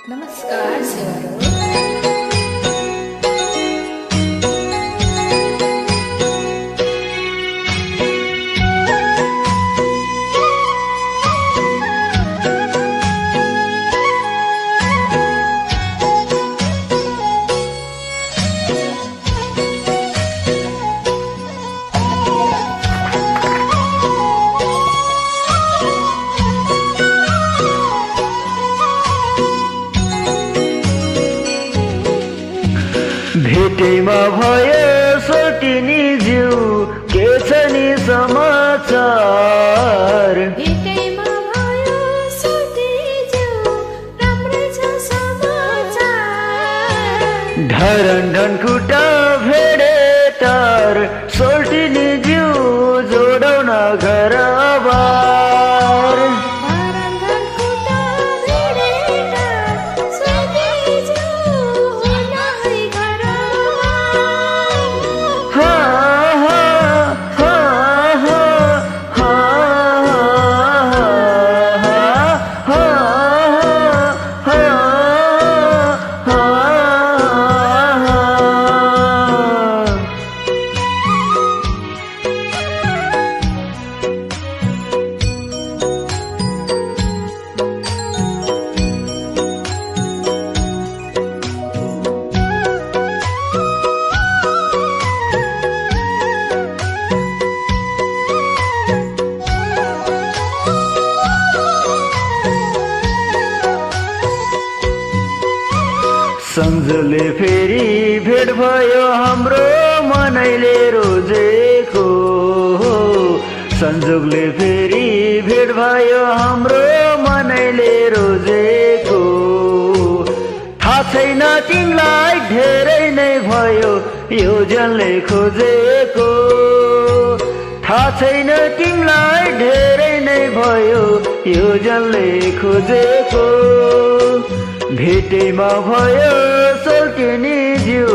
नमस्कार सेवारो। भेटैमा भयो सोटिनी ज्यू के छ नि समाचार। भेटैमा भयो सोटिनी ज्यू राम्रो छ समाचार। ढरन खुट्टा भेडे तार सोटिनी ज्यू जोडौ न घरबार। सन्जोगले फेरि भेट भयो हाम्रो मनैले रोजेको। संजोगले फेरि भेट भयो हाम्रो मनैले रोजेको। थाहा छैन तिमीलाई धेरै नै भयो यो जनले खोजेको। थाहा छैन तिमीलाई धेरै नै भयो यो जनले खोजेको। भेटैमा भयो सोल्टिनी ज्यू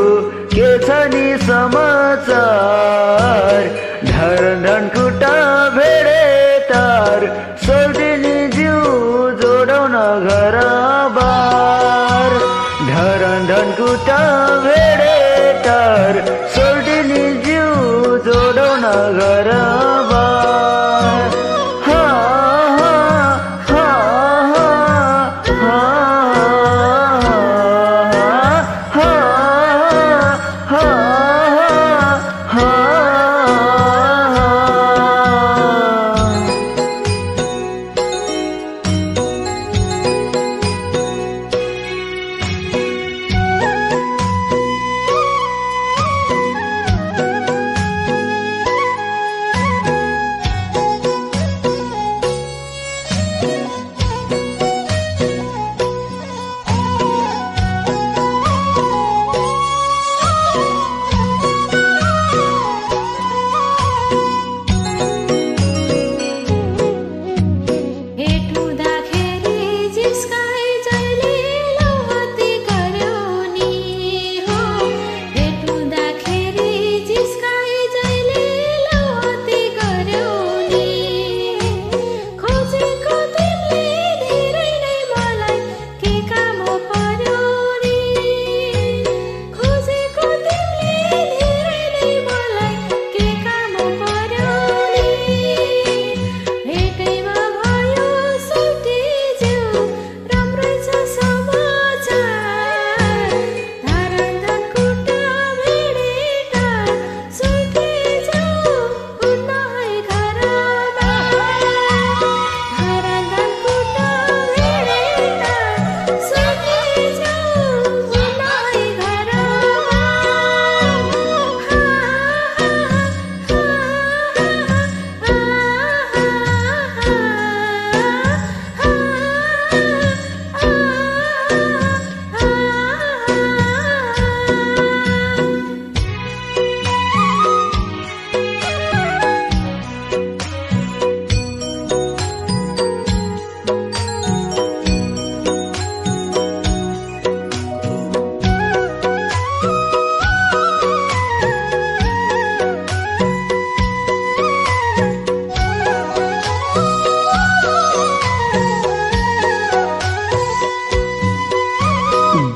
के छ नि समाचार। ढरन खुट्टा भेडे तार सोल्टिनी ज्यू जोडौ न घरबार। ढरन खुट्टा भेडे तार सोल्टिनी ज्यू जोडौ न घरबार।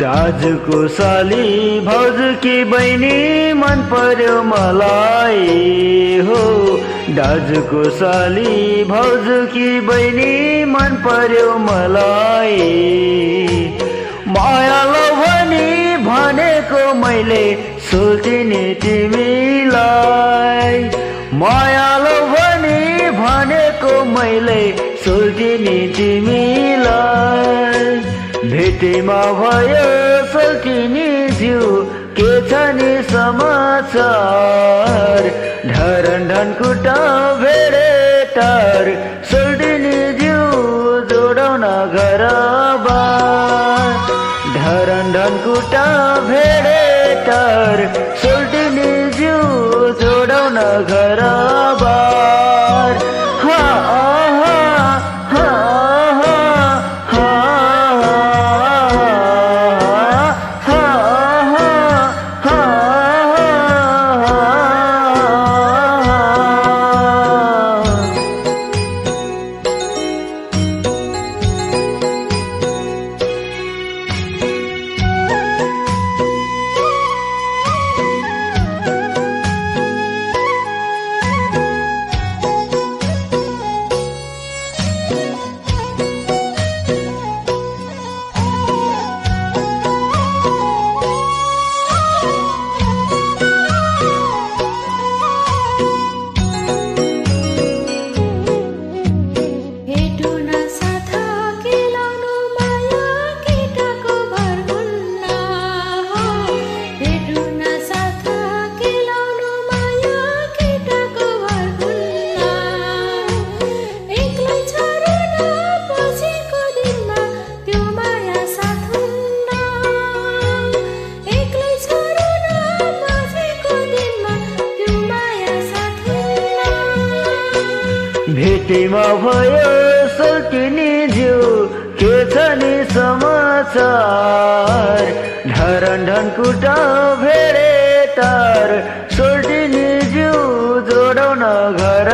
दाजुको साली भाउजूकी बहिनी मन पर्यो मलाई हो। दाजुको साली भाउजूकी बहिनी मन पर्यो मलाई। माया लो भनी भनेको मैले सोल्टिनी तिमीलाई। माया लो भनी भनेको मैले सोल्टिनी तिमीलाई। भेटेमा भयो सोल्टिनी ज्यू के छ नि समाचार। धरन धनकुटा भेडेटार सोल्टिनी ज्यू जोडाउन घरबार। धरन धनकुटा भेडेटार सोल्टिनी ज्यू जोडाउन घरबार। हा भेटेमा भयो सोल्टिनी ज्यू के छ नि समाचार। धरन धनकुटा भेडेटार सोल्टिनी ज्यू जोडाउन घर